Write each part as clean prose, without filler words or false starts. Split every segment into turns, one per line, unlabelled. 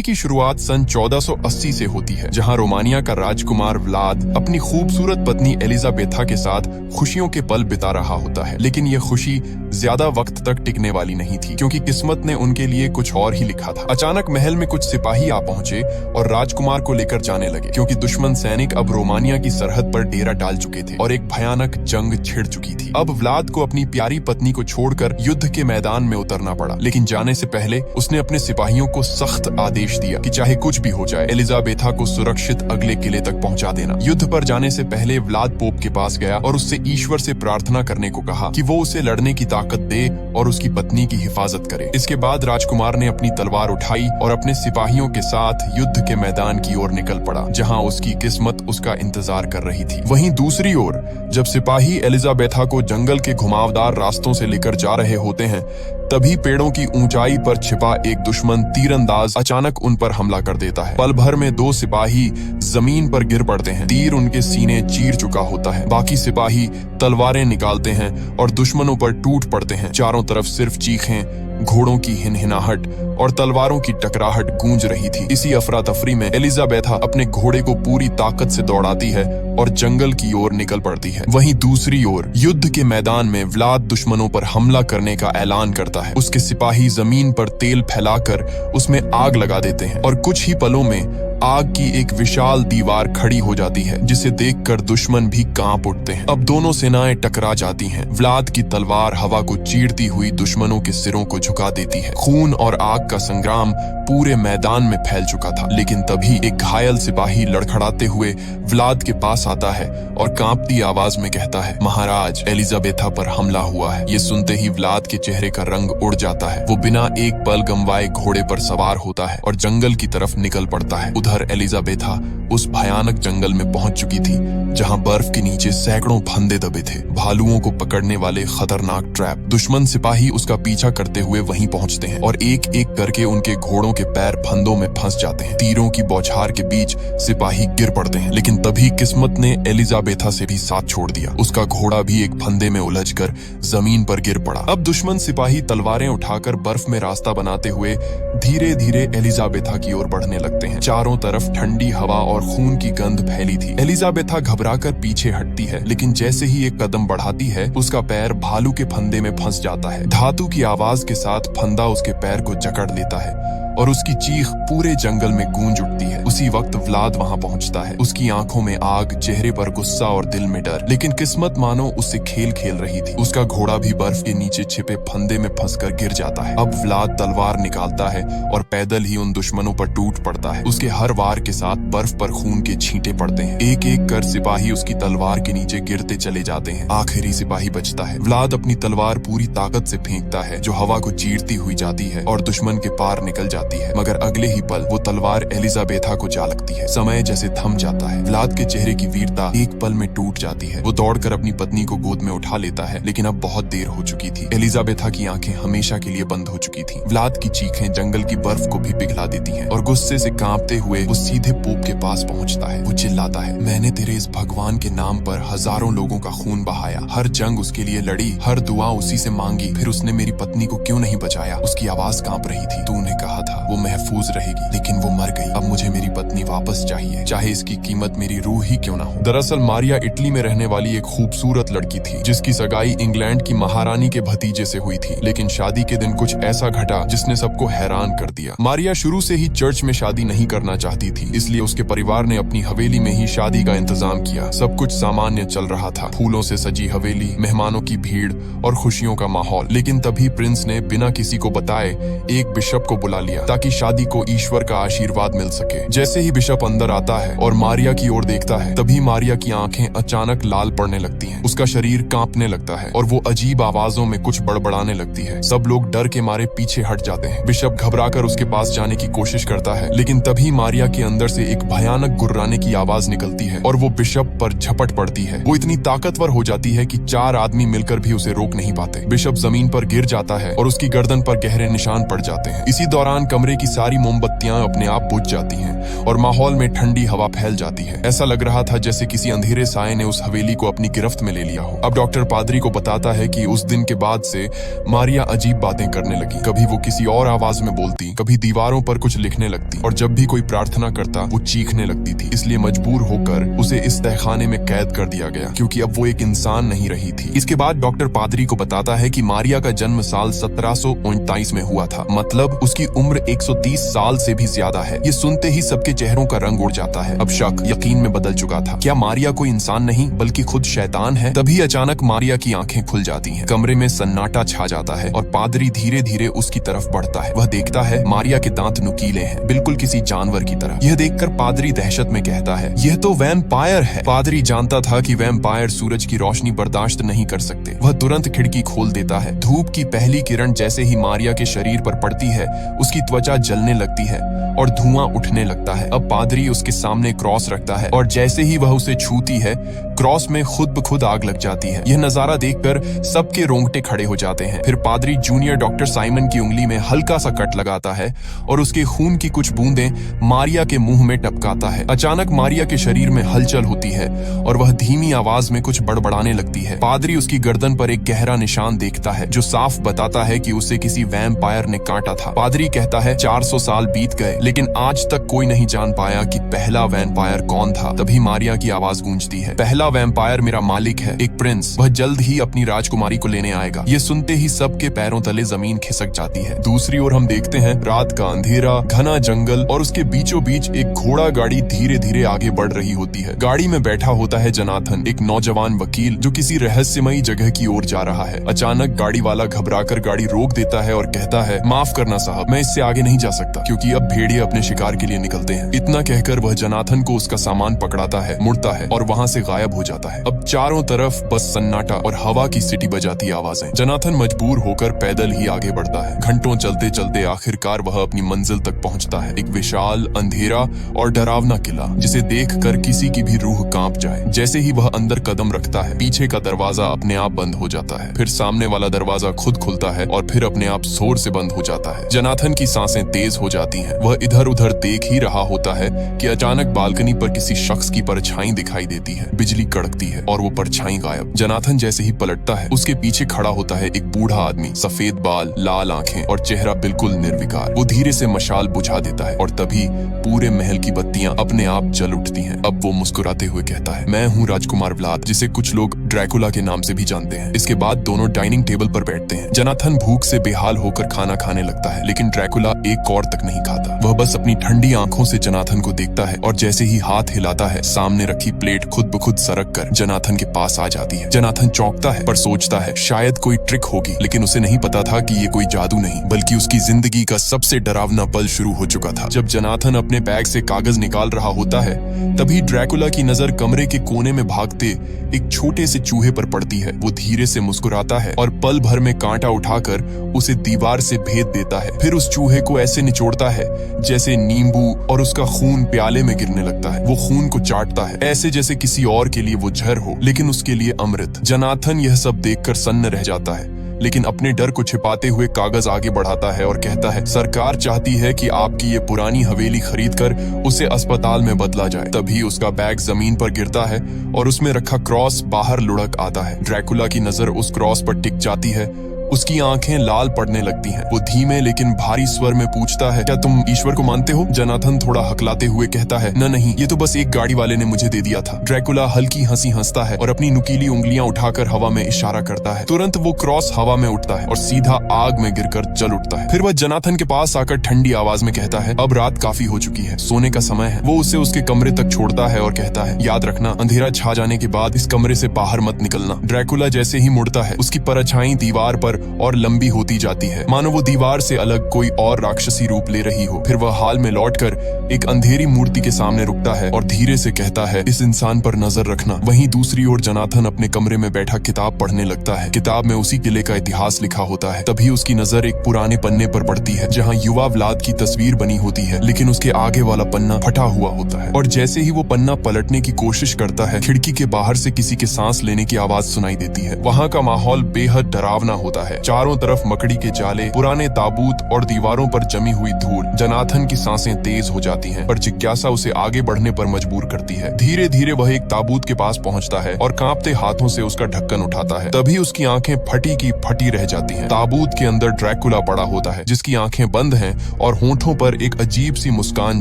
की शुरुआत सन 1480 से होती है, जहां रोमानिया का राजकुमार व्लाद अपनी खूबसूरत पत्नी एलिजाबेथा के साथ खुशियों के पल बिता रहा होता है। लेकिन यह खुशी ज्यादा वक्त तक टिकने वाली नहीं थी, क्योंकि किस्मत ने उनके लिए कुछ और ही लिखा था। अचानक महल में कुछ सिपाही आ पहुंचे और राजकुमार को लेकर जाने लगे, क्योंकि दुश्मन सैनिक अब रोमानिया की सरहद पर डेरा डाल चुके थे और एक भयानक जंग छिड़ चुकी थी। अब व्लाद को अपनी प्यारी पत्नी को छोड़कर युद्ध के मैदान में उतरना पड़ा, लेकिन जाने से पहले उसने अपने सिपाहियों को सख्त आदेश दिया कि चाहे कुछ भी हो जाए, एलिजाबेथा को सुरक्षित अगले किले तक पहुंचा देना। युद्ध पर जाने से पहले व्लाद पोप के पास गया और उससे ईश्वर से प्रार्थना करने को कहा कि वो उसे लड़ने की ताकत दे और उसकी पत्नी की हिफाजत करे। इसके बाद राजकुमार ने अपनी तलवार उठाई और अपने सिपाहियों के साथ युद्ध के मैदान की ओर निकल पड़ा, जहां उसकी किस्मत उसका इंतजार कर रही थी। वहीं दूसरी ओर जब सिपाही एलिजाबेथा को जंगल के घुमावदार रास्तों से लेकर जा रहे होते हैं, तभी पेड़ों की ऊंचाई पर छिपा एक दुश्मन तीरंदाज अचानक उन पर हमला कर देता है। पल भर में 2 सिपाही जमीन पर गिर पड़ते हैं। तीर उनके सीने चीर चुका होता है। बाकी सिपाही तलवारें निकालते हैं और दुश्मनों पर टूट पड़ते हैं। चारों तरफ सिर्फ चीखें, घोड़ों की हिनहिनाहट और तलवारों की टकराहट गूंज रही थी। इसी अफरा तफरी में एलिजाबेथा अपने घोड़े को पूरी ताकत से दौड़ाती है और जंगल की ओर निकल पड़ती है। वहीं दूसरी ओर युद्ध के मैदान में व्लाद दुश्मनों पर हमला करने का ऐलान करता है। उसके सिपाही जमीन पर तेल फैलाकर उसमें आग लगा देते हैं और कुछ ही पलों में आग की एक विशाल दीवार खड़ी हो जाती है, जिसे देखकर दुश्मन भी कांप उठते हैं। अब दोनों सेनाएं टकरा जाती हैं। व्लाद की तलवार हवा को चीरती हुई दुश्मनों के सिरों को झुका देती है। खून और आग का संग्राम पूरे मैदान में फैल चुका था। लेकिन तभी एक घायल सिपाही लड़खड़ाते हुए व्लाद के पास आता है और कांपती आवाज में कहता है, महाराज, एलिजाबेथा पर हमला हुआ है। ये सुनते ही व्लाद के चेहरे का रंग उड़ जाता है। वो बिना एक पल गंवाए घोड़े पर सवार होता है और जंगल की तरफ निकल पड़ता है। उधर एलिजाबेथा उस भयानक जंगल में पहुंच चुकी थी, जहां बर्फ के नीचे सैकड़ों फंदे दबे थे, भालुओं को पकड़ने वाले खतरनाक ट्रैप। दुश्मन सिपाही उसका पीछा करते हुए वहीं पहुंचते हैं और एक एक करके उनके घोड़ों के पैर फंदों में फंस जाते हैं। तीरों की बौछार के बीच सिपाही गिर पड़ते हैं, लेकिन तभी किस्मत ने एलिजाबेथा से भी साथ छोड़ दिया। उसका घोड़ा भी एक फंदे में उलझकर जमीन पर गिर पड़ा। अब दुश्मन सिपाही तलवारें उठाकर बर्फ में रास्ता बनाते हुए धीरे धीरे एलिजाबेथा की ओर बढ़ने लगते हैं। चारों तरफ ठंडी हवा और खून की गंध फैली थी। एलिजाबेथा घबराकर पीछे हटती है, लेकिन जैसे ही एक कदम बढ़ाती है, उसका पैर भालू के फंदे में फंस जाता है। धातु की आवाज के साथ फंदा उसके पैर को जकड़ लेता है और उसकी चीख पूरे जंगल में गूंज उठती है। उसी वक्त व्लाद वहां पहुंचता है। उसकी आंखों में आग, चेहरे पर गुस्सा और दिल में डर। लेकिन किस्मत मानो उससे खेल खेल रही थी। उसका घोड़ा भी बर्फ के नीचे छिपे फंदे में फंसकर गिर जाता है। अब व्लाद तलवार निकालता है और पैदल ही उन दुश्मनों पर टूट पड़ता है। उसके हर वार के साथ बर्फ पर खून के छींटे पड़ते हैं। एक एक कर सिपाही उसकी तलवार के नीचे गिरते चले जाते हैं। आखिरी सिपाही बचता है। व्लाद अपनी तलवार पूरी ताकत से फेंकता है, जो हवा को चीरती हुई जाती है और दुश्मन के पार निकल जाती है। मगर अगले ही पल वो तलवार एलिजाबेथा को जा लगती है। समय जैसे थम जाता है। व्लाद के चेहरे की वीरता एक पल में टूट जाती है। वो दौड़कर अपनी पत्नी को गोद में उठा लेता है, लेकिन अब बहुत देर हो चुकी थी। एलिजाबेथा की आंखें हमेशा के लिए बंद हो चुकी थी। व्लाद की चीखें जंगल की बर्फ को भी पिघला देती हैं और गुस्से से कांपते हुए वो सीधे पोप के पास पहुंचता है। वो चिल्लाता है, मैंने तेरे इस भगवान के नाम पर हजारों लोगों का खून बहाया, हर जंग उसके लिए लड़ी, हर दुआ उसी से मांगी, फिर उसने मेरी पत्नी को क्यों नहीं बचाया? उसकी आवाज कांप रही थी। तूने कहा था वो महफूज रहेगी, लेकिन वो मर गई। अब मुझे मेरी पत्नी वापस चाहिए, चाहे इसकी कीमत मेरी रूह ही क्यों ना हो। दरअसल मारिया इटली में रहने वाली एक खूबसूरत लड़की थी, जिसकी सगाई इंग्लैंड की महारानी के भतीजे से हुई थी। लेकिन शादी के दिन कुछ ऐसा घटा जिसने सबको हैरान कर दिया। मारिया शुरू से ही चर्च में शादी नहीं करना चाहती थी, इसलिए उसके परिवार ने अपनी हवेली में ही शादी का इंतजाम किया। सब कुछ सामान्य चल रहा था, फूलों से सजी हवेली, मेहमानों की भीड़ और खुशियों का माहौल। लेकिन तभी प्रिंस ने बिना किसी को बताए एक बिशप को बुला लिया, ताकि शादी को ईश्वर का आशीर्वाद मिल सके। जैसे ही बिशप अंदर आता है और मारिया की ओर देखता है, तभी मारिया की आंखें अचानक लाल पड़ने लगती हैं। उसका शरीर कांपने लगता है और वो अजीब आवाजों में कुछ बड़बड़ाने लगती है। सब लोग डर के मारे पीछे हट जाते हैं। बिशप घबराकर उसके पास जाने की कोशिश करता है, लेकिन तभी मारिया के अंदर से एक भयानक गुर्राने की आवाज निकलती है और वो बिशप पर झपट पड़ती है। वो इतनी ताकतवर हो जाती है कि 4 आदमी मिलकर भी उसे रोक नहीं पाते। बिशप जमीन पर गिर जाता है और उसकी गर्दन पर गहरे निशान पड़ जाते हैं। इसी दौरान कमरे की सारी मोमबत्तियां अपने आप बुझ जाती हैं और माहौल में ठंडी हवा फैल जाती है। ऐसा लग रहा था जैसे किसी अंधेरे साए ने उस हवेली को अपनी गिरफ्त में ले लिया हो। अब डॉक्टर पादरी को बताता है कि उस दिन के बाद से मारिया अजीब बातें करने लगी। कभी वो किसी और आवाज में बोलती, कभी दीवारों पर कुछ लिखने लगती और जब भी कोई प्रार्थना करता वो चीखने लगती थी। इसलिए मजबूर होकर उसे इस तहखाने में कैद कर दिया गया, क्योंकि अब वो एक इंसान नहीं रही थी। इसके बाद डॉक्टर पादरी को बताता है कि मारिया का जन्म साल 1739 में हुआ था, मतलब उसकी उम्र 130 साल से भी ज्यादा है। ये सुनते ही सबके चेहरों का रंग उड़ जाता है। अब शक यकीन में बदल चुका था। क्या मारिया कोई इंसान नहीं बल्कि खुद शैतान है? तभी अचानक मारिया की आंखें खुल जाती हैं। कमरे में सन्नाटा छा जाता है और पादरी धीरे धीरे उसकी तरफ बढ़ता है। वह देखता है मारिया के दांत नुकीले हैं, बिल्कुल किसी जानवर की तरह। यह देखकर पादरी दहशत में कहता है, यह तो वैम्पायर है। पादरी जानता था कि वैम्पायर सूरज की रोशनी बर्दाश्त नहीं कर सकते। वह तुरंत खिड़की खोल देता है। धूप की पहली किरण जैसे ही मारिया के शरीर पर पड़ती है, उसकी त्वचा जलने लगती है और धुआं उठने लगता है। अब पादरी उसके सामने क्रॉस रखता है और जैसे ही वह उसे छूती है, क्रॉस में खुद ब खुद आग लग जाती है। यह नजारा देखकर सबके रोंगटे खड़े हो जाते हैं। फिर पादरी जूनियर डॉक्टर साइमन की उंगली में हल्का सा कट लगाता है और उसके खून की कुछ बूंदें मारिया के मुंह में टपकाता है। अचानक मारिया के शरीर में हलचल होती है और वह धीमी आवाज में कुछ बड़बड़ाने लगती है। पादरी उसकी गर्दन पर एक गहरा निशान देखता है जो साफ बताता है कि उसे किसी वैम्पायर ने काटा था। पादरी कहता है 400 साल बीत गए लेकिन आज तक कोई नहीं जान पाया कि पहला वैम्पायर कौन था। तभी मारिया की आवाज गूंजती है, पहला वैम्पायर मेरा मालिक है, एक प्रिंस। वह जल्द ही अपनी राजकुमारी को लेने आएगा। ये सुनते ही सबके पैरों तले जमीन खिसक जाती है। दूसरी ओर हम देखते हैं रात का अंधेरा, घना जंगल और उसके बीचों बीच एक घोड़ा गाड़ी धीरे धीरे आगे बढ़ रही होती है। गाड़ी में बैठा होता है जनाथन, एक नौजवान वकील जो किसी रहस्यमयी जगह की ओर जा रहा है। अचानक गाड़ी वाला घबराकर गाड़ी रोक देता है और कहता है, माफ करना साहब, मैं इससे आगे नहीं जा सकता क्योंकि अब भेड़िए अपने शिकार के लिए निकलते हैं। इतना कहकर वह जनाथन को उसका सामान पकड़ाता है, मुड़ता है और वहाँ से गायब हो जाता है। अब चारों तरफ बस सन्नाटा और हवा की सीटी बजाती आवाजें। जनाथन मजबूर होकर पैदल ही आगे बढ़ता है। घंटों चलते चलते आखिरकार वह अपनी मंजिल तक पहुंचता है। एक विशाल, अंधेरा और डरावना किला जिसे देखकर किसी की भी रूह कांप जाए। जैसे ही वह अंदर कदम रखता है, पीछे का दरवाजा अपने आप बंद हो जाता है। फिर सामने वाला दरवाजा खुद खुलता है और फिर अपने आप जोर से बंद हो जाता है। जनाथन की सांसें तेज हो जाती हैं। वह इधर उधर देख ही रहा होता है कि अचानक बालकनी पर किसी शख्स की परछाई दिखाई देती है। बिजली कड़कती है और वो परछाई गायब। जनाथन जैसे ही पलटता है, उसके पीछे खड़ा होता है एक बूढ़ा आदमी, सफेद बाल, लाल आंखें और चेहरा बिल्कुल निर्विकार। वो धीरे से मशाल बुझा देता है और तभी पूरे महल की बत्तियां अपने आप जल उठती हैं। अब वो मुस्कुराते हुए कहता है, मैं हूँ राजकुमार व्लाद, जिसे कुछ लोग ड्रैकुला के नाम से भी जानते हैं। इसके बाद दोनों डाइनिंग टेबल पर बैठते हैं। जनाथन भूख से बेहाल होकर खाना खाने लगता है, लेकिन ड्रैकुला एक कौर तक नहीं खाता। वह बस अपनी ठंडी आंखों से जनाथन को देखता है और जैसे ही हाथ हिलाता है, सामने रखी प्लेट खुद ब खुद सरक कर जनाथन के पास आ जाती है। जनाथन चौंकता है पर सोचता है शायद कोई ट्रिक होगी, लेकिन उसे नहीं पता था कि ये कोई जादू नहीं बल्कि उसकी जिंदगी का सबसे डरावना पल शुरू हो चुका था। जब जनाथन अपने बैग से कागज निकाल रहा होता है, तभी ड्रैकुला की नजर कमरे के कोने में भागते एक छोटे से चूहे पर पड़ती है। वो धीरे से मुस्कुराता है और पल भर में कांटा उठाकर उसे दीवार से भेद देता है। फिर उस चूहे को ऐसे निचोड़ता है जैसे नींबू, और उसका खून प्याले में गिरने लगता है। वो खून को चाटता है ऐसे जैसे किसी और के लिए वो जहर हो, लेकिन उसके लिए अमृत। जनाथन यह सब देखकर सन्न रह जाता है, लेकिन अपने डर को छिपाते हुए कागज आगे बढ़ाता है और कहता है, सरकार चाहती है कि आपकी ये पुरानी हवेली खरीदकर उसे अस्पताल में बदला जाए। तभी उसका बैग जमीन पर गिरता है और उसमें रखा क्रॉस बाहर लुढ़क आता है। ड्रैकुला की नजर उस क्रॉस पर टिक जाती है। उसकी आंखें लाल पड़ने लगती हैं। वो धीमे लेकिन भारी स्वर में पूछता है, क्या तुम ईश्वर को मानते हो? जनाथन थोड़ा हकलाते हुए कहता है, न नहीं, ये तो बस एक गाड़ी वाले ने मुझे दे दिया था। ड्रैकुला हल्की हंसी हंसता है और अपनी नुकीली उंगलियां उठाकर हवा में इशारा करता है। तुरंत वो क्रॉस हवा में उठता है और सीधा आग में गिरकर जल उठता है। फिर वह जनाथन के पास आकर ठंडी आवाज में कहता है, अब रात काफी हो चुकी है, सोने का समय है। वो उसे उसके कमरे तक छोड़ता है और कहता है, याद रखना, अंधेरा छा जाने के बाद इस कमरे से बाहर मत निकलना। ड्रैकुला जैसे ही मुड़ता है, उसकी परछाई दीवार पर और लंबी होती जाती है, मानो वो दीवार से अलग कोई और राक्षसी रूप ले रही हो। फिर वह हाल में लौटकर एक अंधेरी मूर्ति के सामने रुकता है और धीरे से कहता है, इस इंसान पर नजर रखना। वहीं दूसरी ओर जनाथन अपने कमरे में बैठा किताब पढ़ने लगता है। किताब में उसी किले का इतिहास लिखा होता है। तभी उसकी नजर एक पुराने पन्ने पर पड़ती है जहाँ युवा व्लाद की तस्वीर बनी होती है, लेकिन उसके आगे वाला पन्ना फटा हुआ होता है। और जैसे ही वो पन्ना पलटने की कोशिश करता है, खिड़की के बाहर से किसी के सांस लेने की आवाज सुनाई देती है। वहाँ का माहौल बेहद डरावना होता जाता है। चारों तरफ मकड़ी के जाले, पुराने ताबूत और दीवारों पर जमी हुई धूल। जोनाथन की सांसें तेज हो जाती हैं, पर जिज्ञासा उसे आगे बढ़ने पर मजबूर करती है। धीरे धीरे वह एक ताबूत के पास पहुंचता है और कांपते हाथों से उसका ढक्कन उठाता है। तभी उसकी आंखें फटी की फटी रह जाती हैं। ताबूत के अंदर ड्रैकुला पड़ा होता है, जिसकी आंखें बंद हैं और होंठों पर एक अजीब सी मुस्कान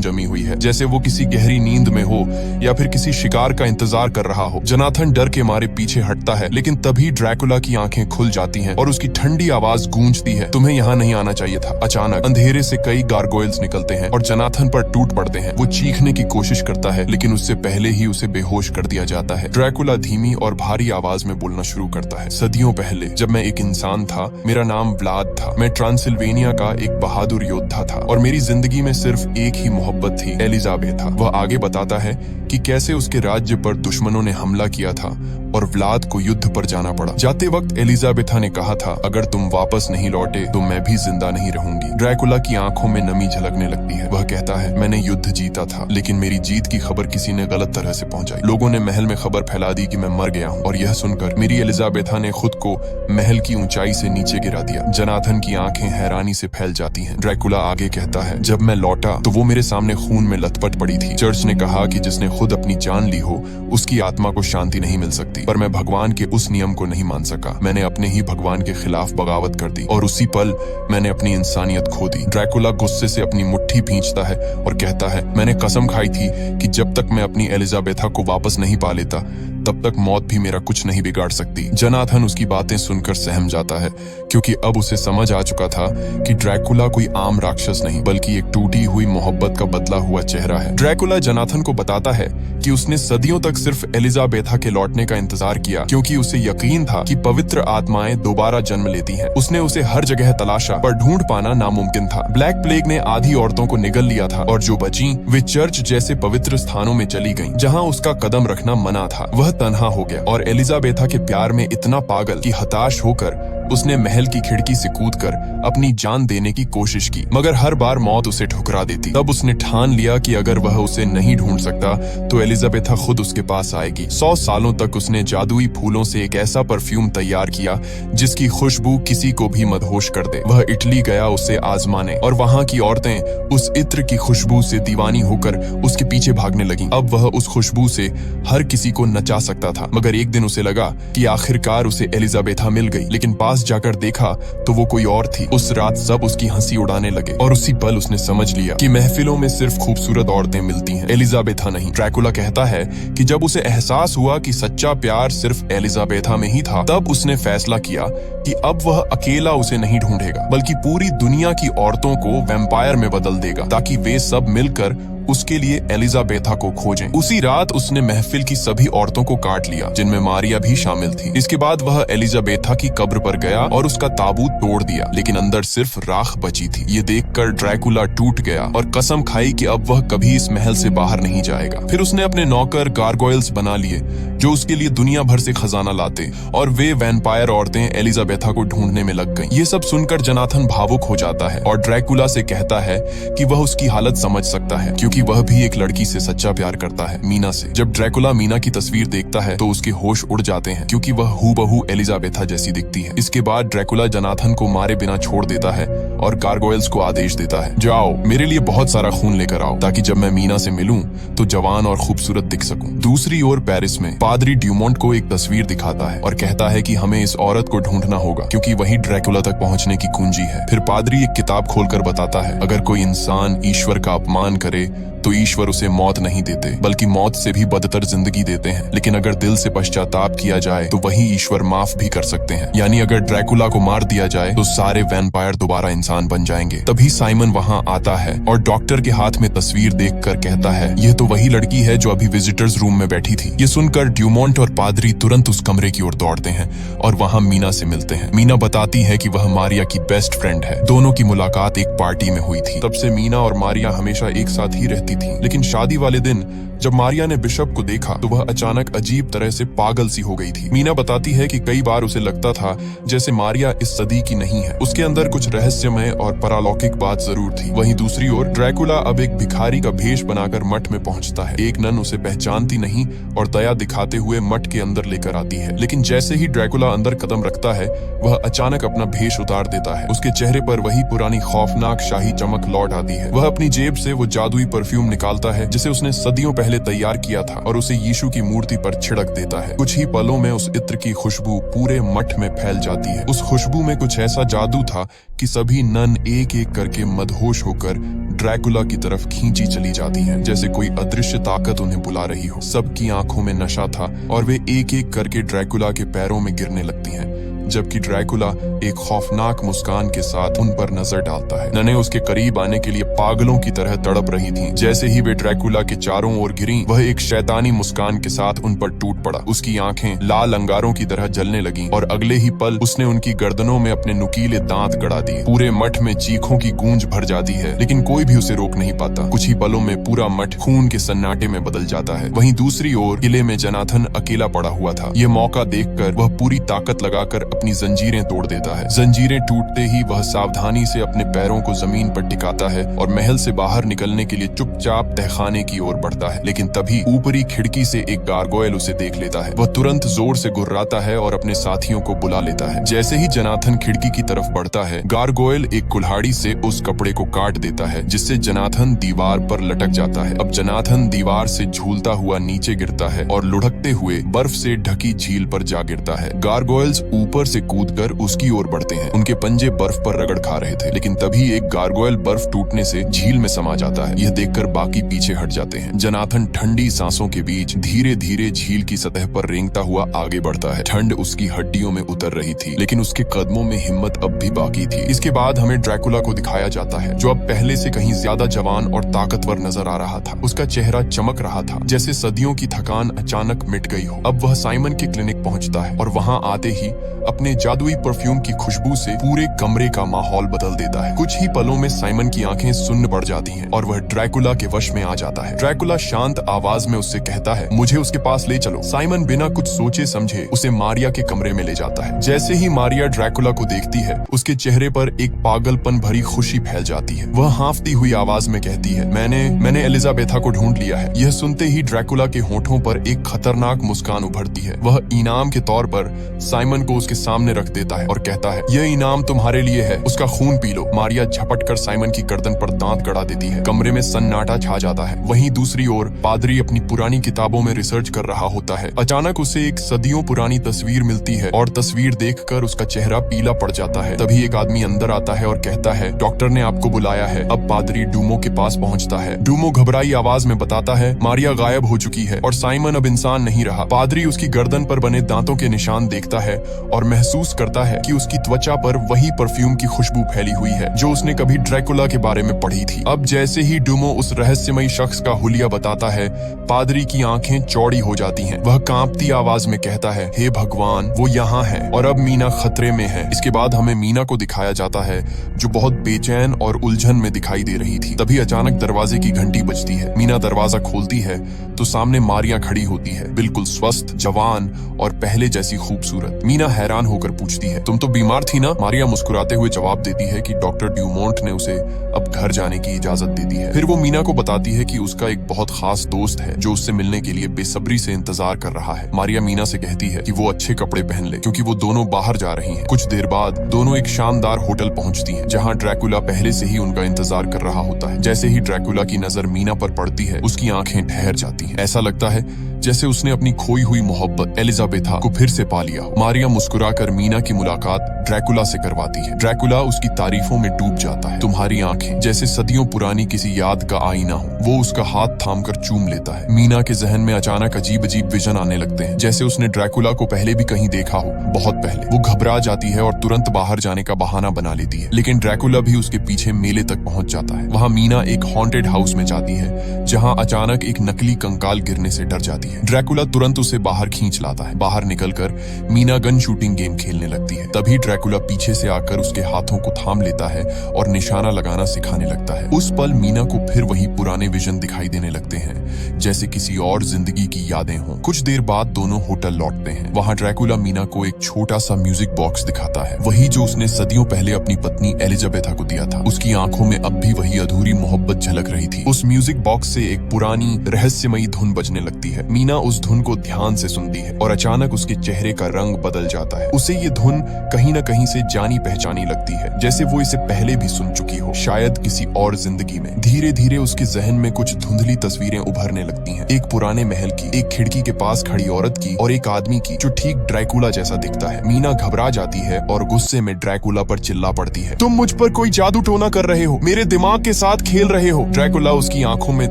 जमी हुई है, जैसे वो किसी गहरी नींद में हो या फिर किसी शिकार का इंतजार कर रहा हो। जोनाथन डर के मारे पीछे हटता है, लेकिन तभी ड्रैकुला की आंखें खुल जाती हैं और उसकी ठंडी आवाज गूंजती है, तुम्हें यहाँ नहीं आना चाहिए था। अचानक अंधेरे से कई गारगोयल्स निकलते हैं और जोनाथन पर टूट पड़ते हैं। वो चीखने की कोशिश करता है, लेकिन उससे पहले ही उसे बेहोश कर दिया जाता है। ड्रैकुला धीमी और भारी आवाज में बोलना शुरू करता है, सदियों पहले जब मैं एक इंसान था, मेरा नाम व्लाद था। मैं ट्रांसिल्वेनिया का एक बहादुर योद्धा था और मेरी जिंदगी में सिर्फ एक ही मोहब्बत थी, एलिजाबेथा। वह आगे बताता है कि कैसे उसके राज्य पर दुश्मनों ने हमला किया था और व्लाद को युद्ध पर जाना पड़ा। जाते वक्त एलिजाबेथा ने कहा था, अगर तुम वापस नहीं लौटे तो मैं भी जिंदा नहीं रहूंगी। ड्रैकुला की आंखों में नमी झलकने लगती है। वह कहता है, मैंने युद्ध जीता था, लेकिन मेरी जीत की खबर किसी ने गलत तरह से पहुंचाई। लोगों ने महल में खबर फैला दी कि मैं मर गया हूँ और यह सुनकर मेरी एलिजाबेथा ने खुद को महल की ऊंचाई से नीचे गिरा दिया। जोनाथन की आंखें हैरानी से फैल जाती हैं। ड्रैकुला आगे कहता है, जब मैं लौटा तो वो मेरे सामने खून में लथपथ पड़ी थी। चर्च ने कहा कि जिसने खुद अपनी जान ली हो उसकी आत्मा को शांति नहीं मिल सकती, पर मैं भगवान के उस नियम को नहीं मान सका। मैंने अपने ही भगवान के खिलाफ बगावत कर दी और उसी पल मैंने अपनी इंसानियत खो दी। ड्रैकुला गुस्से से अपनी मुट्ठी भींचता है और कहता है, मैंने कसम खाई थी कि जब तक मैं अपनी एलिजाबेथा को वापस नहीं पा लेता तब तक मौत भी मेरा कुछ नहीं बिगाड़ सकती। जोनाथन उसकी बातें सुनकर सहम जाता है, क्योंकि अब उसे समझ आ चुका था कि ड्रैकुला कोई आम राक्षस नहीं, बल्कि एक टूटी हुई मोहब्बत का बदला हुआ चेहरा है। ड्रैकुला जोनाथन को बताता है कि उसने सदियों तक सिर्फ एलिजाबेथा के लौटने का इंतजार किया, क्योंकि उसे यकीन था कि पवित्र आत्माएं दोबारा जन्म लेती हैं। उसने उसे हर जगह तलाशा, पर ढूंढ पाना नामुमकिन था। ब्लैक प्लेग ने आधी औरतों को निगल लिया था और जो बची वे चर्च जैसे पवित्र स्थानों में चली गईं, जहां उसका कदम रखना मना था। वह तन्हा हो गया और एलिजाबेथा के प्यार में इतना पागल कि हताश होकर उसने महल की खिड़की से कूदकर अपनी जान देने की कोशिश की, मगर हर बार मौत उसे ठुकरा देती। तब उसने ठान लिया कि अगर वह उसे नहीं ढूंढ सकता तो एलिजाबेथा खुद उसके पास आएगी। 100 सालों तक उसने जादुई फूलों से एक ऐसा परफ्यूम तैयार किया जिसकी खुशबू किसी को भी मदहोश कर दे। वह इटली गया उसे आजमाने और वहां की औरतें उस इत्र की खुशबू से दीवानी होकर उसके पीछे भागने लगीं। अब वह उस खुशबू से हर किसी को नचा सकता था, मगर एक दिन उसे लगा कि आखिरकार उसे एलिजाबेथा मिल गई। लेकिन पास जाकर देखा तो वो कोई और थी। उस रात सब उसकी हंसी उड़ाने लगे और उसी पल उसने समझ लिया कि महफिलों में सिर्फ खूबसूरत औरतें मिलती हैं, एलिजाबेथा नहीं। ड्रैकुला कहता है कि जब उसे एहसास हुआ कि सच्चा प्यार सिर्फ एलिजाबेथा में ही था, तब उसने फैसला किया कि अब वह अकेला उसे नहीं ढूंढेगा, बल्कि पूरी दुनिया की औरतों को वैम्पायर में बदल देगा, ताकि वे सब मिलकर उसके लिए एलिजाबेथा को खोजें। उसी रात उसने महफिल की सभी औरतों को काट लिया, जिनमें मारिया भी शामिल थी। इसके बाद वह एलिजाबेथा की कब्र पर गया और उसका ताबूत तोड़ दिया, लेकिन अंदर सिर्फ राख बची थी। ये देखकर ड्रैकुला टूट गया और कसम खाई कि अब वह कभी इस महल से बाहर नहीं जाएगा। फिर उसने अपने नौकर गारगोयल्स बना लिए जो उसके लिए दुनिया भर से खजाना लाते, और वे वैम्पायर औरतें एलिजाबेथा को ढूंढने में लग गईं। ये सब सुनकर जोनाथन भावुक हो जाता है और ड्रैकुला से कहता है कि वह उसकी हालत समझ सकता है, क्योंकि वह भी एक लड़की से सच्चा प्यार करता है, मीना से। जब ड्रैकुला मीना की तस्वीर देखता है तो उसके होश उड़ जाते हैं, क्योंकि वह हूबहू एलिजाबेथा जैसी दिखती है। इसके बाद ड्रैकुला जोनाथन को मारे बिना छोड़ देता है और गारगोयल्स को आदेश देता है, जाओ मेरे लिए बहुत सारा खून लेकर आओ, ताकि जब मैं मीना से मिलूं तो जवान और खूबसूरत दिख सकूं। दूसरी ओर पेरिस में पादरी ड्यूमोंट को एक तस्वीर दिखाता है और कहता है कि हमें इस औरत को ढूंढना होगा, क्योंकि वही ड्रैकुला तक पहुंचने की कुंजी है। फिर पादरी एक किताब खोलकर बताता है, अगर कोई इंसान ईश्वर का अपमान करे तो ईश्वर उसे मौत नहीं देते, बल्कि मौत से भी बदतर जिंदगी देते हैं। लेकिन अगर दिल से पश्चाताप किया जाए तो वही ईश्वर माफ भी कर सकते हैं। यानी अगर ड्रैकुला को मार दिया जाए तो सारे वैम्पायर दोबारा इंसान बन जाएंगे। तभी साइमन वहां आता है और डॉक्टर के हाथ में तस्वीर देखकर कहता है, यह तो वही लड़की है जो अभी विजिटर्स रूम में बैठी थी। ये सुनकर ड्यूमोंट और पादरी तुरंत उस कमरे की ओर दौड़ते हैं और वहां मीना से मिलते हैं। मीना बताती है कि वह मारिया की बेस्ट फ्रेंड है। दोनों की मुलाकात एक पार्टी में हुई थी। तब से मीना और मारिया हमेशा एक साथ ही रहती करती थीं। लेकिन शादी वाले दिन जब मारिया ने बिशप को देखा तो वह अचानक अजीब तरह से पागल सी हो गई थी। मीना बताती है कि कई बार उसे लगता था जैसे मारिया इस सदी की नहीं है, उसके अंदर कुछ रहस्यमय और परालौकिक बात जरूर थी। वहीं दूसरी ओर ड्रैकुला अब एक भिखारी का भेष बनाकर मठ में पहुंचता है। एक नन उसे पहचानती नहीं और दया दिखाते हुए मठ के अंदर लेकर आती है। लेकिन जैसे ही ड्रैकुला अंदर कदम रखता है वह अचानक अपना भेष उतार देता है। उसके चेहरे पर वही पुरानी खौफनाक शाही चमक लौट आती है। वह अपनी जेब से वो जादुई परफ्यूम निकालता है जिसे उसने सदियों पहले तैयार किया था और उसे यीशु की मूर्ति पर छिड़क देता है। कुछ ही पलों में उस इत्र की खुशबू पूरे मठ में फैल जाती है। उस खुशबू में कुछ ऐसा जादू था कि सभी नन एक एक करके मदहोश होकर ड्रैकुला की तरफ खींची चली जाती हैं, जैसे कोई अदृश्य ताकत उन्हें बुला रही हो। सबकी आंखों में नशा था और वे एक एक करके ड्रैकुला के पैरों में गिरने लगती हैं, जबकि ड्रैकुला एक खौफनाक मुस्कान के साथ उन पर नजर डालता है। ननें उसके करीब आने के लिए पागलों की तरह तड़प रही थीं। जैसे ही वे ड्रैकुला के चारों ओर गिरीं, वह एक शैतानी मुस्कान के साथ उन पर टूट पड़ा। उसकी आंखें लाल अंगारों की तरह जलने लगीं और अगले ही पल उसने उनकी गर्दनों में अपने नुकीले दांत गड़ा दिए। पूरे मठ में चीखों की गूंज भर जाती है, लेकिन कोई भी उसे रोक नहीं पाता। कुछ ही पलों में पूरा मठ खून के सन्नाटे में बदल जाता है। वहीं दूसरी ओर किले में जनाथन अकेला पड़ा हुआ था। ये मौका देखकर वह पूरी ताकत लगाकर अपनी जंजीरें तोड़ देता है। जंजीरें टूटते ही वह सावधानी से अपने पैरों को जमीन पर टिकाता है और महल से बाहर निकलने के लिए चुपचाप तहखाने की ओर बढ़ता है। लेकिन तभी ऊपरी खिड़की से एक गारगोयल उसे देख लेता है। वह तुरंत जोर से गुर्राता है और अपने साथियों को बुला लेता है। जैसे ही जनाथन खिड़की की तरफ बढ़ता है, गारगोयल एक कुल्हाड़ी से उस कपड़े को काट देता है, जिससे जनाथन दीवार पर लटक जाता है। अब जनाथन दीवार से झूलता हुआ नीचे गिरता है और लुढ़कते हुए बर्फ से ढकी झील पर जा गिरता है। गारगोयल्स ऊपर से कूदकर उसकी ओर बढ़ते हैं। उनके पंजे बर्फ पर रगड़ खा रहे थे, लेकिन तभी एक गारगोयल बर्फ टूटने से झील में समा जाता है। यह देखकर बाकी पीछे हट जाते हैं। जनाथन ठंडी सांसों के बीच धीरे धीरे झील की सतह पर रेंगता हुआ आगे बढ़ता है। ठंड उसकी हड्डियों में उतर रही थी, लेकिन उसके कदमों में हिम्मत अब भी बाकी थी। इसके बाद हमें ड्रैकुला को दिखाया जाता है, जो अब पहले से कहीं ज्यादा जवान और ताकतवर नजर आ रहा था। उसका चेहरा चमक रहा था, जैसे सदियों की थकान अचानक मिट गई हो। अब वह साइमन के क्लिनिक पहुंचता है और वहां आते ही अपने जादुई परफ्यूम की खुशबू से पूरे कमरे का माहौल बदल देता है। कुछ ही पलों में साइमन की आंखें सुन्न पड़ जाती हैं और वह ड्रैकुला के वश में आ जाता है। ड्रैकुला शांत आवाज में उससे कहता है, मुझे उसके पास ले चलो। साइमन बिना कुछ सोचे समझे उसे मारिया के कमरे में ले जाता है। जैसे ही मारिया ड्रैकुला को देखती है, उसके चेहरे पर एक पागलपन भरी खुशी फैल जाती है। वह हांफती हुई आवाज में कहती है, मैंने एलिजाबेथा को ढूंढ लिया है। यह सुनते ही ड्रैकुला के होठों पर एक खतरनाक मुस्कान उभरती है। वह इनाम के तौर पर साइमन को उसके सामने रख देता है और कहता है, यह इनाम तुम्हारे लिए है, उसका खून पी लो। मारिया झपट कर साइमन की गर्दन पर दांत गड़ा देती है। कमरे में सन्नाटा छा जाता है। वहीं दूसरी ओर पादरी अपनी पुरानी किताबों में रिसर्च कर रहा होता है। अचानक उसे एक सदियों पुरानी तस्वीर मिलती है और तस्वीर देखकर उसका चेहरा पीला पड़ जाता है। तभी एक आदमी अंदर आता है और कहता है, डॉक्टर ने आपको बुलाया है। अब पादरी डूमो के पास पहुंचता है। डूमो घबराई आवाज में बताता है, मारिया गायब हो चुकी है और साइमन अब इंसान नहीं रहा। पादरी उसकी गर्दन पर बने दांतों के निशान देखता है और महसूस करता है कि उसकी त्वचा पर वही परफ्यूम की खुशबू फैली हुई है जो उसने कभी ड्रैकुला के बारे में पढ़ी थी। अब जैसे ही डूमो उस रहस्यमयी शख्स का हुलिया बताता है, पादरी की आंखें चौड़ी हो जाती हैं। वह कांपती आवाज में कहता है, हे भगवान, वो यहाँ है और अब मीना खतरे में है। इसके बाद हमें मीना को दिखाया जाता है, जो बहुत बेचैन और उलझन में दिखाई दे रही थी। तभी अचानक दरवाजे की घंटी बजती है। मीना दरवाजा खोलती है तो सामने मारिया खड़ी होती है, बिल्कुल स्वस्थ, जवान और पहले जैसी खूबसूरत। मीना हैरान होकर पूछती है, तुम तो बीमार थी ना? मारिया मुस्कुराते हुए जवाब देती है कि डॉक्टर ड्यूमोंट ने उसे अब घर जाने की इजाजत दे दी है। फिर वो मीना को बताती है कि उसका एक बहुत खास दोस्त है जो उससे मिलने के लिए बेसब्री से इंतजार कर रहा है। मारिया मीना से कहती है कि वो अच्छे कपड़े पहन ले, क्योंकि वो दोनों बाहर जा रही हैं। कुछ देर बाद दोनों एक शानदार होटल पहुंचती हैं, जहां ड्रैकुला पहले से ही उनका इंतजार कर रहा होता है। जैसे ही ड्रैकुला की नजर मीना पर पड़ती है, उसकी आंखें ठहर जाती हैं। ऐसा लगता है जैसे उसने अपनी खोई हुई मोहब्बत एलिजाबेथा को फिर से पा लिया। मारिया मुस्कुराकर मीना की मुलाकात ड्रैकुला से करवाती है। ड्रैकुला उसकी तारीफों में डूब जाता है। तुम्हारी आंखें जैसे सदियों पुरानी किसी याद का आईना हो। वो उसका हाथ थामकर चूम लेता है। मीना के जहन में अचानक अजीब अजीब विजन आने लगते हैं, जैसे उसने ड्रैकुला को पहले भी कहीं देखा हो, बहुत पहले। वो घबरा जाती है और तुरंत बाहर जाने का बहाना बना लेती है, लेकिन ड्रैकुला भी उसके पीछे मेले तक पहुंच जाता है। वहां मीना एक हॉन्टेड हाउस में जाती है, जहां अचानक एक नकली कंकाल गिरने से डर जाती है। है। ड्रैकुला तुरंत उसे बाहर खींच लाता है। बाहर निकलकर मीना गन शूटिंग गेम खेलने लगती है। तभी ड्रैकुला पीछे से आकर उसके हाथों को थाम लेता है और निशाना लगाना सिखाने लगता है। उस पल मीना को फिर वही पुराने विजन दिखाई देने लगते हैं, जैसे किसी और जिंदगी की यादें हों। कुछ देर बाद दोनों होटल लौटते हैं। वहां ड्रैकुला मीना को एक छोटा सा म्यूजिक बॉक्स दिखाता है, वही जो उसने सदियों पहले अपनी पत्नी एलिजाबेथा को दिया था। उसकी आंखों में अब भी वही अधूरी मोहब्बत झलक रही थी। उस म्यूजिक बॉक्स से एक पुरानी रहस्यमयी धुन बजने लगती है। मीना उस धुन को ध्यान से सुनती है और अचानक उसके चेहरे का रंग बदल जाता है। उसे ये धुन कहीं न कहीं से जानी पहचानी लगती है, जैसे वो इसे पहले भी सुन चुकी हो, शायद किसी और जिंदगी में। धीरे धीरे उसके जहन में कुछ धुंधली तस्वीरें उभरने लगती हैं। एक पुराने महल की, एक खिड़की के पास खड़ी औरत की और एक आदमी की जो ठीक ड्रैकुला जैसा दिखता है। मीना घबरा जाती है और गुस्से में ड्रैकुला पर चिल्ला पड़ती है, तुम मुझ पर कोई जादू टोना कर रहे हो, मेरे दिमाग के साथ खेल रहे हो। ड्रैकुला उसकी आंखों में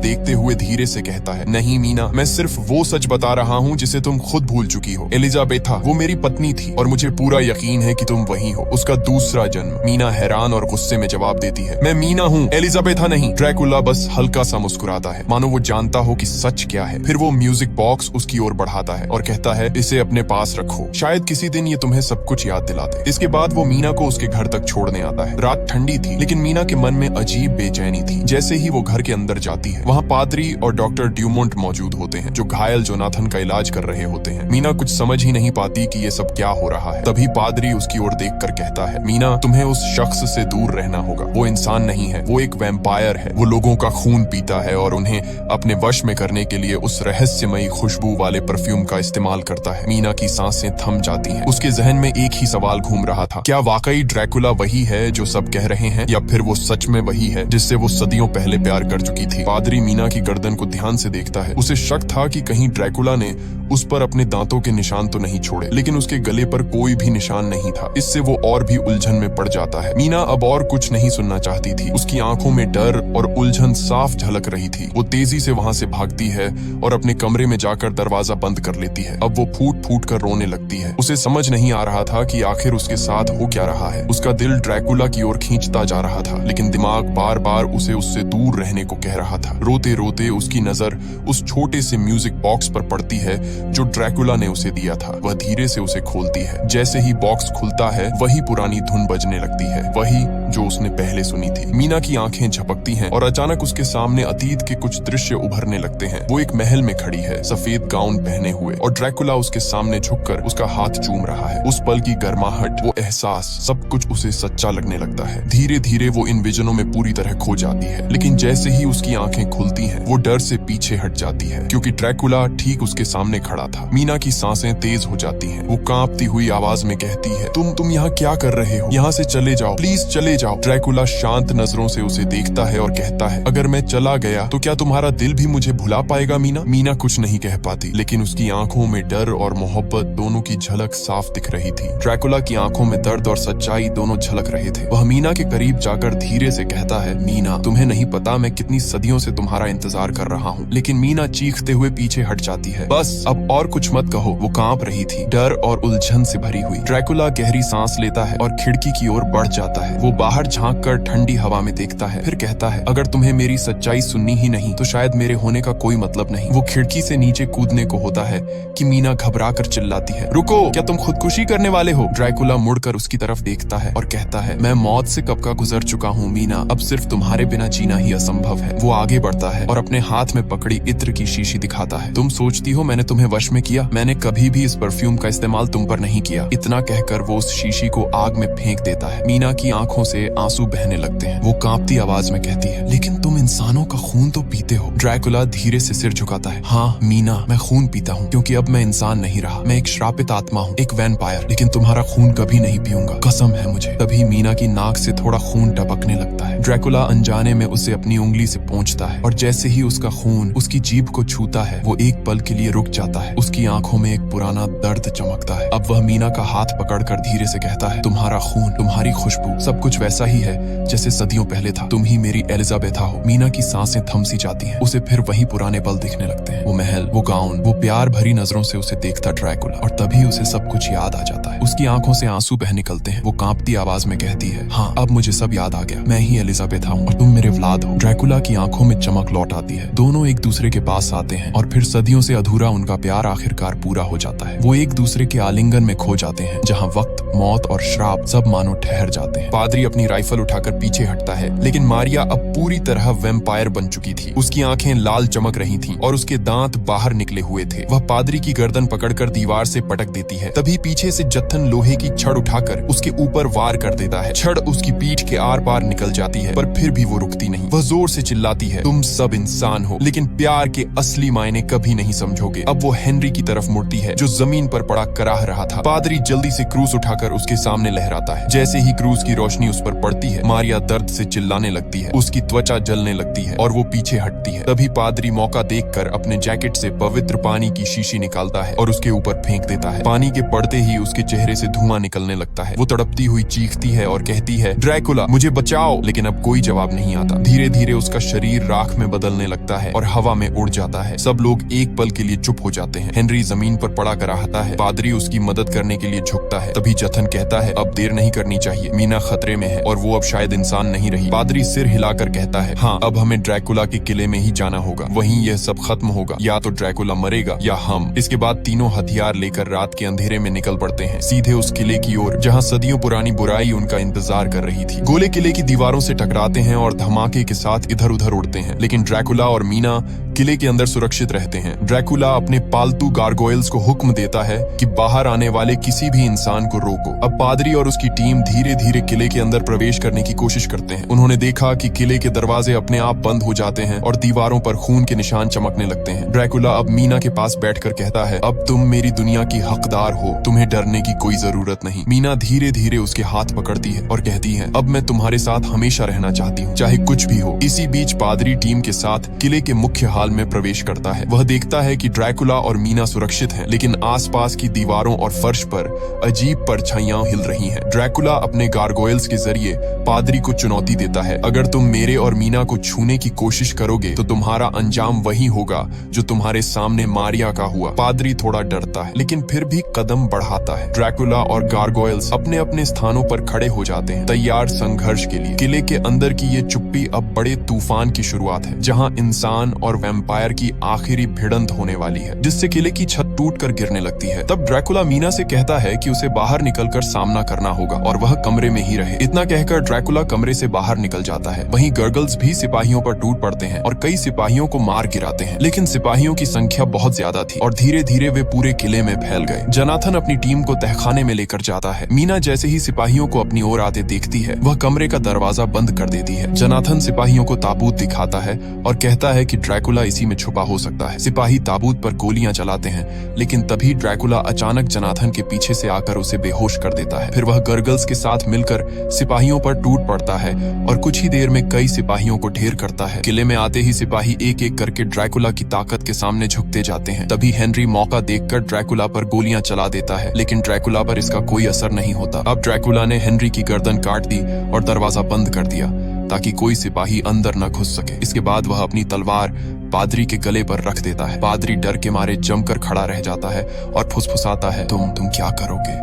देखते हुए धीरे से कहता है, नहीं मीना, मैं सिर्फ वो सच बता रहा हूँ जिसे तुम खुद भूल चुकी हो। एलिजाबेथा वो मेरी पत्नी थी और मुझे पूरा यकीन है कि तुम वही हो, उसका दूसरा जन्म। मीना हैरान और गुस्से में जवाब देती है, मैं मीना हूँ, एलिजाबेथा नहीं। ड्रैकुला बस हल्का सा मुस्कुराता है, मानो वो जानता हो कि सच क्या है। फिर वो म्यूजिक बॉक्स उसकी ओर बढ़ाता है और कहता है, इसे अपने पास रखो, शायद किसी दिन ये तुम्हें सब कुछ याद दिला दे। इसके बाद वो मीना को उसके घर तक छोड़ने आता है। रात ठंडी थी, लेकिन मीना के मन में अजीब बेचैनी थी। जैसे ही वो घर के अंदर जाती है, वहाँ पादरी और डॉक्टर ड्यूमोंट मौजूद होते हैं, जो घायल जोनाथन का इलाज कर रहे होते हैं। मीना कुछ समझ ही नहीं पाती कि ये सब क्या हो रहा है। तभी पादरी उसकी ओर देखकर कहता है, मीना, तुम्हें उस शख्स से दूर रहना होगा। वो इंसान नहीं है, वो एक वैम्पायर है। वो लोगों का खून पीता है और उन्हें अपने वश में करने के लिए उस रहस्यमयी खुशबू वाले परफ्यूम का इस्तेमाल करता है। मीना की सांसें थम जाती हैं। उसके जहन में एक ही सवाल घूम रहा था, क्या वाकई ड्रैकुला वही है जो सब कह रहे हैं, या फिर वो सच में वही है जिससे वो सदियों पहले प्यार कर चुकी थी। पादरी मीना की गर्दन को ध्यान से देखता है। उसे शक था कि कहीं ड्रैकुला ने उस पर अपने दांतों के निशान तो नहीं छोड़े, लेकिन उसके गले पर कोई भी निशान नहीं था। इससे वो और भी उलझन में पड़ जाता है। मीना अब और कुछ नहीं सुनना चाहती थी। उसकी आंखों में डर और उलझन साफ झलक रही थी। वो तेजी से वहां से भागती है और अपने कमरे में जाकर दरवाजा बंद कर लेती है। अब वो फूट फूट कर रोने लगती है। उसे समझ नहीं आ रहा था कि आखिर उसके साथ हो क्या रहा है। उसका दिल ड्रैकुला की ओर खींचता जा रहा था, लेकिन दिमाग बार बार उसे उससे दूर रहने को कह रहा था। रोते रोते उसकी नजर उस छोटे से म्यूजिक बॉक्स पर पड़ती है जो ड्रैकुला ने उसे दिया था। वह धीरे से उसे खोलती है। जैसे ही बॉक्स खुलता है, वही पुरानी धुन बजने लगती है, वही जो उसने पहले सुनी थी। मीना की आंखें झपकती हैं और अचानक उसके सामने अतीत के कुछ दृश्य उभरने लगते हैं। वो एक महल में खड़ी है, सफेद गाउन पहने हुए, और ड्रैकुला उसके सामने झुककर उसका हाथ चूम रहा है। उस पल की गर्माहट, वो एहसास, सब कुछ उसे सच्चा लगने लगता है। धीरे धीरे वो इन विजनों में पूरी तरह खो जाती है, लेकिन जैसे ही उसकी आंखें खुलती हैं, वो डर से पीछे हट जाती है, क्योंकि ड्रैकुला ठीक उसके सामने खड़ा था। मीना की सांसें तेज हो जाती हैं। वो कांपती हुई आवाज में कहती है, तुम यहाँ क्या कर रहे हो? यहाँ से चले जाओ, प्लीज चले जाओ। ड्रैकुला शांत नजरों से उसे देखता है और कहता है, अगर मैं चला गया तो क्या तुम्हारा दिल भी मुझे भुला पाएगा मीना? मीना कुछ नहीं कह पाती, लेकिन उसकी आंखों में डर और मोहब्बत दोनों की झलक साफ दिख रही थी। ड्रैकुला की आंखों में दर्द और सच्चाई दोनों झलक रहे थे। वह मीना के करीब जाकर धीरे से कहता है, मीना, तुम्हें नहीं पता मैं कितनी सदियों से तुम्हारा इंतजार कर रहा हूँ। लेकिन मीना चीखते हुए पीछे हट जाती है। बस अब और कुछ मत कहो। वो कांप रही थी, डर और उलझन से भरी हुई। ड्रैकुला गहरी सांस लेता है और खिड़की की ओर बढ़ जाता है। वो बाहर झांककर ठंडी हवा में देखता है, फिर कहता है, अगर तुम्हें मेरी सच्चाई सुननी ही नहीं तो शायद मेरे होने का कोई मतलब नहीं। वो खिड़की से नीचे कूदने को होता है कि मीना घबरा कर चिल्लाती है, रुको, क्या तुम खुदकुशी करने वाले हो? ड्रैकुला मुड़कर उसकी तरफ देखता है और कहता है, मैं मौत से कब का गुजर चुका हूँ मीना, अब सिर्फ तुम्हारे बिना जीना ही असंभव है। वो आगे बढ़ता है और अपने हाथ में पकड़ी इत्र की शीशी दिखाता है। तुम सोचती हो मैंने तुम्हें वश में किया? मैंने कभी भी इस परफ्यूम का इस्तेमाल तुम पर नहीं किया। इतना कहकर वो उस शीशी को आग में फेंक देता है। मीना की आंखों से आंसू बहने लगते हैं। वो कांपती आवाज में कहती है, लेकिन तुम इंसानों का खून तो पीते हो। ड्रैकुला धीरे से सिर झुकाता है, हाँ मीना, मैं खून पीता हूँ, क्योंकि अब मैं इंसान नहीं रहा। मैं एक श्रापित आत्मा हूँ, एक वैम्पायर, लेकिन तुम्हारा खून कभी नहीं पीऊंगा, कसम है मुझे। तभी मीना की नाक से थोड़ा खून टपकने लगता है। ड्रैकुला अनजाने में उसे अपनी उंगली से पोंछता है और जैसे ही उसका खून उसकी जीभ को छूता है, वो एक पल के लिए रुक जाता है। उसकी आंखों में एक पुराना दर्द चमकता है। अब वह मीना का हाथ पकड़कर धीरे से कहता है, तुम्हारा खून, तुम्हारी खुशबू, सब कुछ वैसा ही है जैसे सदियों पहले था। तुम ही मेरी एलिजाबेथा हो। मीना की सांसें थम सी जाती हैं। उसे फिर वही पुराने पल दिखने लगते हैं, वो महल, वो गाउन, वो प्यार भरी नजरों से उसे देखता ड्रैकुला। और तभी उसे सब कुछ याद आ जाता है। उसकी आंखों से आंसू बह निकलते हैं। वो कांपती आवाज में कहती है, हाँ अब मुझे सब याद आ गया, मैं ही एलिजाबेथ हूँ और तुम मेरे व्लाद हो। ड्रैकुला की आंखों में चमक लौट आती है। दोनों एक दूसरे के पास आते हैं और फिर सदियों से अधूरा उनका प्यार आखिरकार पूरा हो जाता है। वो एक दूसरे के आलिंगन में खो जाते हैं, जहाँ वक्त, मौत और श्राप सब मानो ठहर जाते हैं। पादरी अपनी राइफल उठाकर पीछे हटता है, लेकिन मारिया अब पूरी तरह वैम्पायर बन चुकी थी। उसकी आंखें लाल चमक रही थीं और उसके दांत बाहर निकले हुए थे। वह पादरी की गर्दन पकड़कर दीवार से पटक देती है। तभी पीछे से जत्थन लोहे की छड़ उठाकर उसके ऊपर वार कर देता है। छड़ उसकी पीठ के आर पार निकल जाती है, पर फिर भी वो रुकती नहीं। वह जोर से चिल्लाती है, तुम सब इंसान हो, लेकिन प्यार के असली मायने कभी नहीं समझोगे। अब वो हेनरी की तरफ मुड़ती है, जो जमीन पर पड़ा कराह रहा था। पादरी जल्दी से क्रूस उठाकर उसके सामने लहराता है। जैसे ही क्रूस की रोशनी उस पर पड़ती है, मारिया दर्द से चिल्लाने लगती है। उसकी त्वचा जलने लगती है और वो पीछे हटती है। तभी पादरी मौका देखकर अपने जैकेट से पवित्र पानी की शीशी निकालता है और उसके ऊपर फेंक देता है। पानी के पड़ते ही उसके चेहरे से धुआं निकलने लगता है। वो तड़पती हुई चीखती है और कहती है, ड्रैकुला मुझे बचाओ, लेकिन अब कोई जवाब नहीं आता। धीरे धीरे उसका शरीर राख में बदलने लगता है और हवा में उड़ जाता है। सब लोग एक पल के लिए चुप हो जाते हैं। हेनरी जमीन पर पड़ा कराहता है। पादरी उसकी मदद करने के लिए झुकता है। तभी जथन कहता है, अब देर नहीं करनी चाहिए, मीना खतरे में है और वो अब शायद इंसान नहीं रही। पादरी सिर हिलाकर कहता है, हाँ अब हमें ड्रैकुला के किले में ही जाना होगा, वहीं यह सब खत्म होगा। या तो ड्रैकुला मरेगा या हम। इसके बाद तीनों हथियार लेकर रात के अंधेरे में निकल पड़ते हैं, सीधे उस किले की ओर जहाँ सदियों पुरानी बुराई उनका इंतजार कर रही थी। गोले किले की दीवारों से टकराते हैं और धमाके के साथ इधर उधर उड़ते हैं, लेकिन ड्रैकुला और मीना किले के अंदर सुरक्षित रहते हैं। ड्रैकुला अपने पालतू गार्गोयल्स को हुक्म देता है कि बाहर आने वाले किसी भी इंसान को रोको। अब पादरी और उसकी टीम धीरे धीरे किले के अंदर प्रवेश करने की कोशिश करते हैं। उन्होंने देखा कि किले के दरवाजे अपने आप बंद हो जाते हैं और दीवारों पर खून के निशान चमकने लगते हैं। ड्रैकुला अब मीना के पास बैठकर कहता है, अब तुम मेरी दुनिया की हकदार हो, तुम्हें डरने की कोई जरूरत नहीं। मीना धीरे धीरे उसके हाथ पकड़ती है और कहती है, अब मैं तुम्हारे साथ हमेशा रहना चाहती हूँ, चाहे कुछ भी हो। इसी बीच पादरी टीम के साथ किले के मुख्य हाल में प्रवेश करता है। वह देखता है कि ड्रैकुला और मीना सुरक्षित हैं, लेकिन आसपास की दीवारों और फर्श पर अजीब परछाइयां हिल रही हैं। ड्रैकुला अपने गार्गोयल्स के जरिए पादरी को चुनौती देता है, अगर तुम मेरे और मीना को छूने की कोशिश करोगे तो तुम्हारा अंजाम वही होगा जो तुम्हारे सामने मारिया का हुआ। पादरी थोड़ा डरता है, लेकिन फिर भी कदम बढ़ाता है। ड्रैकुला और गार्गोयल्स अपने अपने स्थानों पर खड़े हो जाते हैं, तैयार संघर्ष के लिए। किले के अंदर की ये चुप्पी अब बड़े तूफान की शुरुआत है, जहां इंसान और वैम्पायर की आखिरी भिड़ंत होने वाली है, जिससे किले की छत टूटकर गिरने लगती है। तब ड्रैकुला मीना से कहता है कि उसे बाहर निकलकर सामना करना होगा और वह कमरे में ही रहे। इतना कहकर ड्रैकुला कमरे से बाहर निकल जाता है। वहीं गर्गल्स भी सिपाहियों पर टूट पड़ते हैं और कई सिपाहियों को मार गिराते हैं, लेकिन सिपाहियों की संख्या बहुत ज्यादा थी और धीरे धीरे वे पूरे किले में फैल गए। जनाथन अपनी टीम को तहखाने में लेकर जाता है। मीना जैसे ही सिपाहियों को अपनी ओर आते देखती है, वह कमरे का दरवाजा बंद कर देती है। जनाथन सिपाहियों को ताबूत दिखाता है और कहता है कि ड्रैकुला इसी में छुपा हो सकता है। सिपाही ताबूत पर गोलियां चलाते हैं, लेकिन तभी ड्रैकुला अचानक जनाथन के पीछे से आकर उसे बेहोश कर देता है। फिर वह गर्गल्स के साथ मिलकर सिपाहियों पर टूट पड़ता है और कुछ ही देर में कई सिपाहियों को ढेर करता है। किले में आते ही सिपाही एक एक करके ड्रैकुला की ताकत के सामने झुकते जाते हैं। तभी हेनरी मौका देखकर ड्रैकुला पर गोलियां चला देता है, लेकिन ड्रैकुला पर इसका कोई असर नहीं होता। अब ड्रैकुला ने हेनरी की गर्दन काट दी और दरवाजा बंद कर दिया ताकि कोई सिपाही अंदर न घुस सके। इसके बाद वह अपनी तलवार पादरी के गले पर रख देता है। पादरी डर के मारे जमकर खड़ा रह जाता है और फुसफुसाता है, तुम क्या करोगे?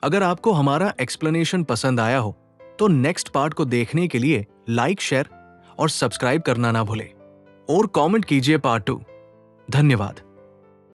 अगर आपको हमारा एक्सप्लेनेशन पसंद आया हो तो नेक्स्ट पार्ट को देखने के लिए लाइक, शेयर और सब्सक्राइब करना ना भूलें और कमेंट कीजिए पार्ट 2। धन्यवाद।